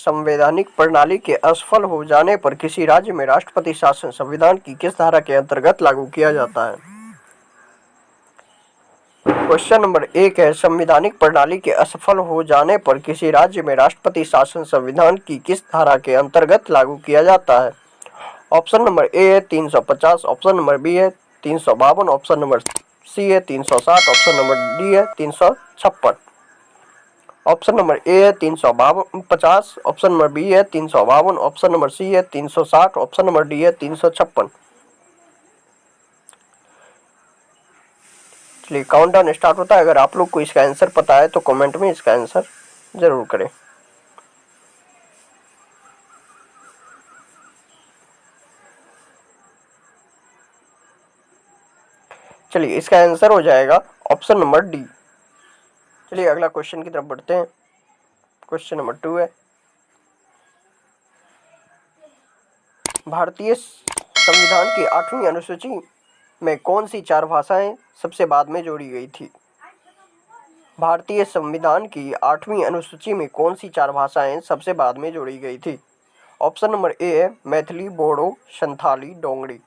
संवैधानिक प्रणाली के असफल हो जाने पर किसी राज्य में राष्ट्रपति शासन संविधान की किस धारा के अंतर्गत लागू किया जाता है? क्वेश्चन नंबर 1 है, संवैधानिक प्रणाली के असफल हो जाने पर किसी राज्य में राष्ट्रपति शासन संविधान की किस धारा के अंतर्गत लागू किया जाता है? ऑप्शन नंबर ए है 350, ऑप्शन नंबर बी है 352, ऑप्शन नंबर सी है 360, ऑप्शन नंबर डी है 356। ऑप्शन नंबर ए है 350, ऑप्शन नंबर बी है 352, ऑप्शन नंबर सी है 360, ऑप्शन नंबर डी है 356। चलिए काउंटडाउन स्टार्ट होता है। अगर आप लोग को इसका आंसर पता है तो कमेंट में इसका आंसर जरूर करें। चलिए इसका आंसर हो जाएगा ऑप्शन नंबर डी। चलिए अगला क्वेश्चन की तरफ बढ़ते हैं। क्वेश्चन नंबर 2 है, भारतीय संविधान की 8वीं अनुसूची में कौन सी 4 भाषाएं सबसे बाद में जोड़ी गई थी? भारतीय संविधान की 8वीं अनुसूची में कौन सी 4 भाषाएं सबसे बाद में जोड़ी गई थी? ऑप्शन नंबर ए है Maithili, Bodo, Santhali, Dogri.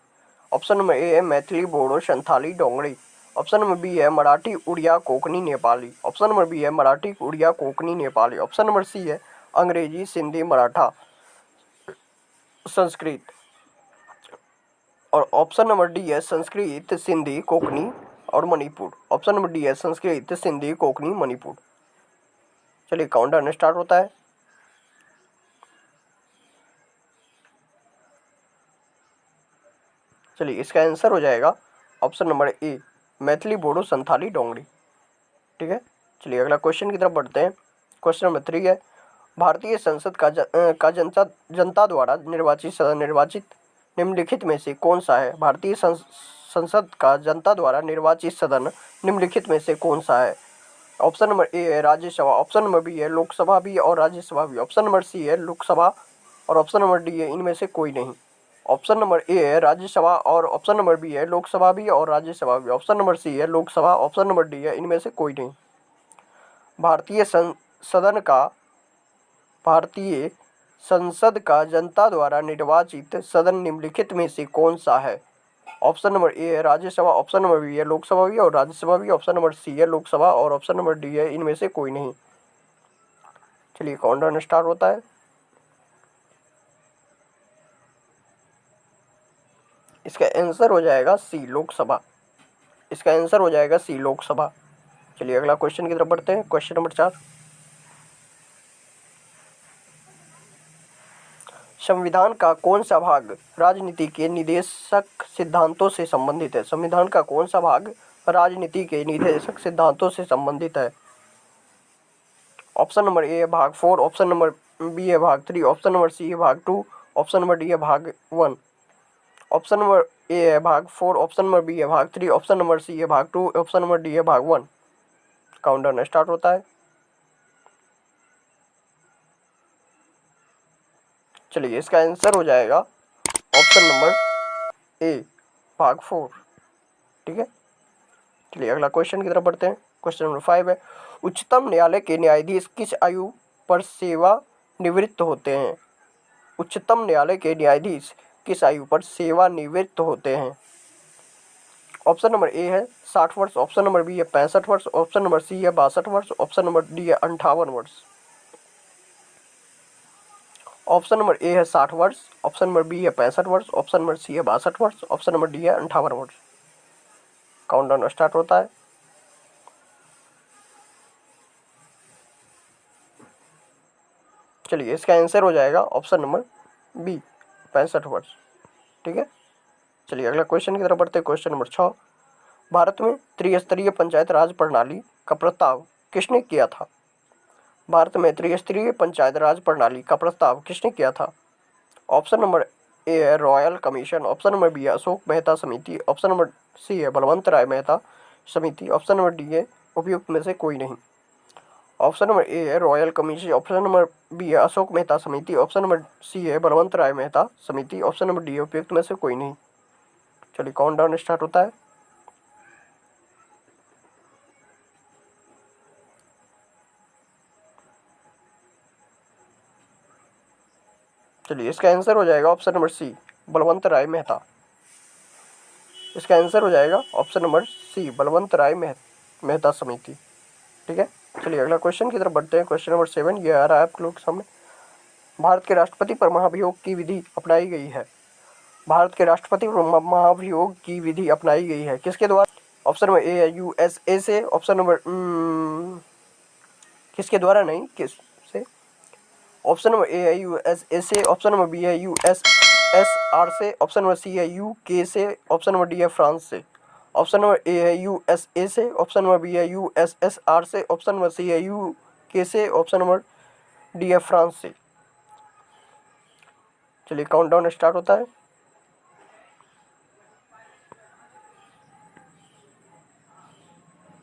Option number A है Maithili, Bodo, Santhali, Dogri. Option number B है Marathi, Oriya, Konkani, Nepali. Option number B है Marathi, Oriya, Konkani, Nepali. Option number C है अंग्रेजी, सिंधी, मराठा, संस्कृत। और ऑप्शन नंबर डी है संस्कृत, सिंधी, कोंकणी और मणिपुर। ऑप्शन नंबर डी है संस्कृत, सिंधी, कोंकणी, मणिपुर। चलिए काउंटडाउन स्टार्ट होता है। चलिए इसका आंसर हो जाएगा option number A Maithili, Bodo, Santhali, Dogri. ठीक है। चलिए अगला क्वेश्चन की तरफ बढ़ते हैं। क्वेश्चन नंबर 3 है, भारतीय संसद का जनता द्वारा निर्वाचित निम्नलिखित में से कौन सा है? भारतीय संसद का जनता द्वारा निर्वाचित सदन निम्नलिखित में से कौन सा है? ऑप्शन नंबर ए है राज्यसभा, ऑप्शन नंबर बी है लोकसभा भी और राज्यसभा भी, ऑप्शन नंबर सी है लोकसभा और ऑप्शन नंबर डी है इनमें से कोई नहीं। ऑप्शन नंबर ए है राज्यसभा और ऑप्शन नंबर बी है लोकसभा भी और राज्यसभा भी, ऑप्शन नंबर सी है लोकसभा, ऑप्शन नंबर डी है इनमें से कोई नहीं। भारतीय संसद का जनता द्वारा निर्वाचित सदन निम्नलिखित में से कौन सा है? ऑप्शन नंबर ए है राज्यसभा, ऑप्शन नंबर बी है लोकसभा भी और राज्यसभा भी, ऑप्शन नंबर सी है लोकसभा और ऑप्शन नंबर डी है इनमें से कोई नहीं। चलिए काउंटडाउन स्टार्ट होता है। इसका आंसर हो जाएगा सी लोकसभा। इसका आंसर हो जाएगा सी लोकसभा। चलिए अगला क्वेश्चन की तरफ बढ़ते हैं। क्वेश्चन नंबर 4, संविधान का कौन सा भाग राजनीति के निदेशक सिद्धांतों से संबंधित है? संविधान का कौन सा भाग राजनीति के निदेशक सिद्धांतों से संबंधित है? ऑप्शन नंबर ए है भाग 4, ऑप्शन नंबर बी है भाग 3, ऑप्शन नंबर सी है भाग 2, ऑप्शन नंबर डी है भाग 1। ऑप्शन नंबर ए है भाग 4, ऑप्शन नंबर बी है भाग 3, ऑप्शन नंबर सी है भाग 2, ऑप्शन नंबर डी है भाग 1। काउंटडाउन स्टार्ट होता है। चलिए इसका आंसर हो जाएगा ऑप्शन नंबर ए भाग 4। ठीक है। चलिए अगला क्वेश्चन की तरफ बढ़ते हैं। क्वेश्चन नंबर 5 है, उच्चतम न्यायालय के न्यायाधीश किस आयु पर सेवा निवृत्त होते हैं? उच्चतम न्यायालय के न्यायाधीश किस आयु पर सेवानिवृत्त होते हैं? ऑप्शन नंबर ए है 60 वर्ष, ऑप्शन नंबर बी है 65 वर्ष, ऑप्शन नंबर सी है 62 वर्ष, ऑप्शन नंबर डी है 58 वर्ष। ऑप्शन नंबर ए है 60 वर्ष, ऑप्शन नंबर बी है 65 वर्ष, ऑप्शन नंबर सी है 62 वर्ष, ऑप्शन नंबर डी है 58 वर्ष। काउंटडाउन स्टार्ट होता है। चलिए इसका आंसर हो जाएगा ऑप्शन नंबर बी 65 वर्ष। ठीक है। चलिए अगला क्वेश्चन की तरफ बढ़ते हैं। क्वेश्चन नंबर 6, भारत में त्रिस्तरीय पंचायत राज प्रणाली का प्रस्ताव किसने किया था? भारत में त्रिस्तरीय पंचायत राज प्रणाली का प्रस्ताव किसने किया था? ऑप्शन नंबर ए है royal commission, option number B है अशोक मेहता समिति, ऑप्शन नंबर सी है बलवंत राय मेहता समिति, ऑप्शन नंबर डी है उपयुक्त में से कोई नहीं। ऑप्शन नंबर ए है royal commission, option number B है अशोक मेहता समिति, ऑप्शन नंबर सी है बलवंत राय मेहता समिति, ऑप्शन नंबर डी है उपयुक्त में से कोई नहीं। चलिए काउंटडाउन स्टार्ट होता है। चलिए इसका आंसर हो जाएगा ऑप्शन नंबर सी, बलवंत राय मेहता। इसका आंसर हो जाएगा ऑप्शन नंबर सी, बलवंत राय मेहता समिति। ठीक है, चलिए अगला क्वेश्चन की तरफ बढ़ते हैं। क्वेश्चन नंबर 7 ये आ रहा है आप लोग के सामने। भारत के राष्ट्रपति पर महाभियोग की विधि अपनाई गई है। भारत के राष्ट्रपति पर महाभियोग की विधि अपनाई गई है किसके द्वारा? ऑप्शन नंबर ए है यूएसए से, ऑप्शन नंबर किसके द्वारा नहीं, किस से? ऑप्शन नंबर ए है यूएसए से, ऑप्शन नंबर बी है यूएसएसआर से, ऑप्शन नंबर सी है यूके से, ऑप्शन नंबर डी है फ्रांस से। ऑप्शन नंबर ए है यूएसए से, ऑप्शन नंबर बी है यूएसएसआर से, ऑप्शन नंबर सी है यूके से, ऑप्शन नंबर डी है फ्रांस से। चलिए काउंटडाउन स्टार्ट होता है।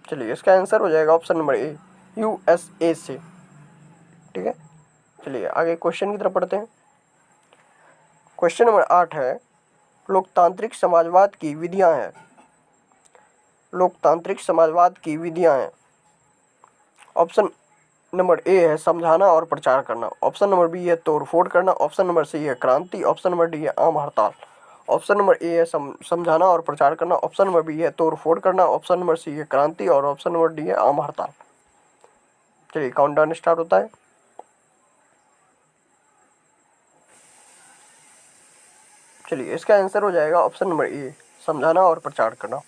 चलिए इसका आंसर हो जाएगा ऑप्शन नंबर ए, यूएसए से। ठीक है, चलिए आगे क्वेश्चन की तरफ पढ़ते हैं। क्वेश्चन नंबर 8 है, लोकतांत्रिक समाजवाद की विधियां हैं। लोकतांत्रिक समाजवाद की विधियां हैं। ऑप्शन नंबर ए है समझाना और प्रचार करना, ऑप्शन नंबर बी है तोड़फोड़ करना, ऑप्शन नंबर सी है क्रांति, ऑप्शन नंबर डी है आम हड़ताल। ऑप्शन नंबर ए है समझाना और प्रचार करना, ऑप्शन नंबर बी है तोड़फोड़ करना, ऑप्शन नंबर सी है क्रांति और ऑप्शन नंबर डी है आम हड़ताल। चलिए काउंटडाउन स्टार्ट होता है। चलिए इसका आंसर हो जाएगा ऑप्शन नंबर ए, समझाना और प्रचार करना।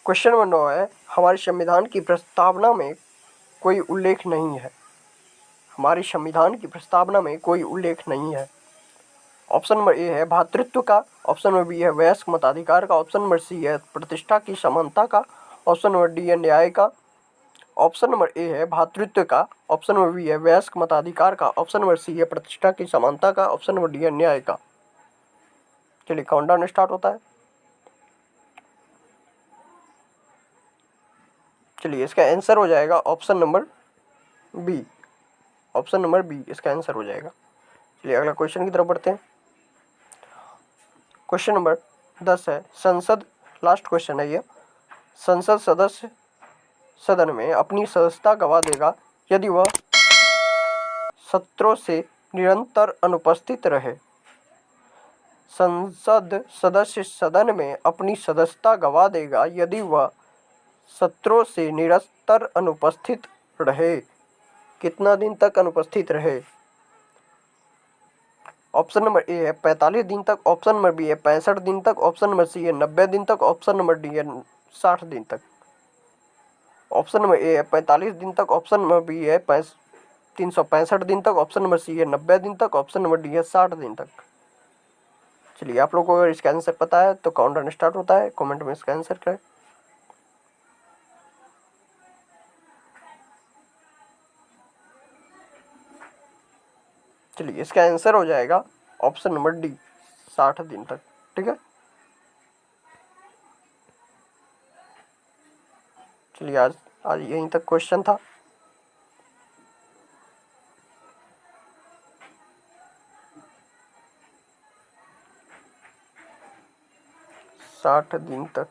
क्वेश्चन नंबर 9 है, हमारे संविधान की प्रस्तावना में कोई उल्लेख नहीं है। हमारी संविधान की प्रस्तावना में कोई उल्लेख नहीं है। ऑप्शन नंबर ए है भातृत्व का, ऑप्शन नंबर बी है वयस्क मताधिकार का, ऑप्शन नंबर सी है प्रतिष्ठा की समानता का, ऑप्शन नंबर डी है न्याय का। ऑप्शन नंबर ए है भातृत्व का, ऑप्शन नंबर बी है वयस्क मताधिकार का, ऑप्शन नंबर सी है प्रतिष्ठा की समानता का, ऑप्शन नंबर डी है न्याय का। चलिए काउंटडाउन स्टार्ट होता है। चलिए इसका आंसर हो जाएगा option number B, option number B इसका आंसर हो जाएगा। चलिए अगला क्वेश्चन की तरफ बढ़ते हैं। क्वेश्चन नंबर 10 है, संसद, लास्ट क्वेश्चन है ये, संसद सदस्य सदन में अपनी सदस्यता गवा देगा यदि वह सत्रों से निरंतर अनुपस्थित रहे। संसद सदस्य सदन में अपनी सदस्यता गवा देगा यदि वह सत्रों से निरंतर अनुपस्थित रहे। कितना दिन तक अनुपस्थित रहे? ऑप्शन नंबर ए है 45 दिन तक, ऑप्शन नंबर बी है 65 दिन तक, ऑप्शन नंबर सी है 90 दिन तक, ऑप्शन नंबर डी है 60 दिन तक। ऑप्शन नंबर ए है 45 दिन तक, ऑप्शन नंबर बी है 365 दिन तक, ऑप्शन नंबर सी है 90 दिन तक, ऑप्शन नंबर डी है 60 दिन तक। चलिए आप लोगों को अगर इसका आंसर पता है तो काउंटडाउन स्टार्ट होता है, कमेंट में इसका आंसर करें। चलिए इसका आंसर हो जाएगा ऑप्शन नंबर डी, 60 दिन तक। ठीक है, चलिए आज यहीं तक क्वेश्चन था। 60 दिन तक।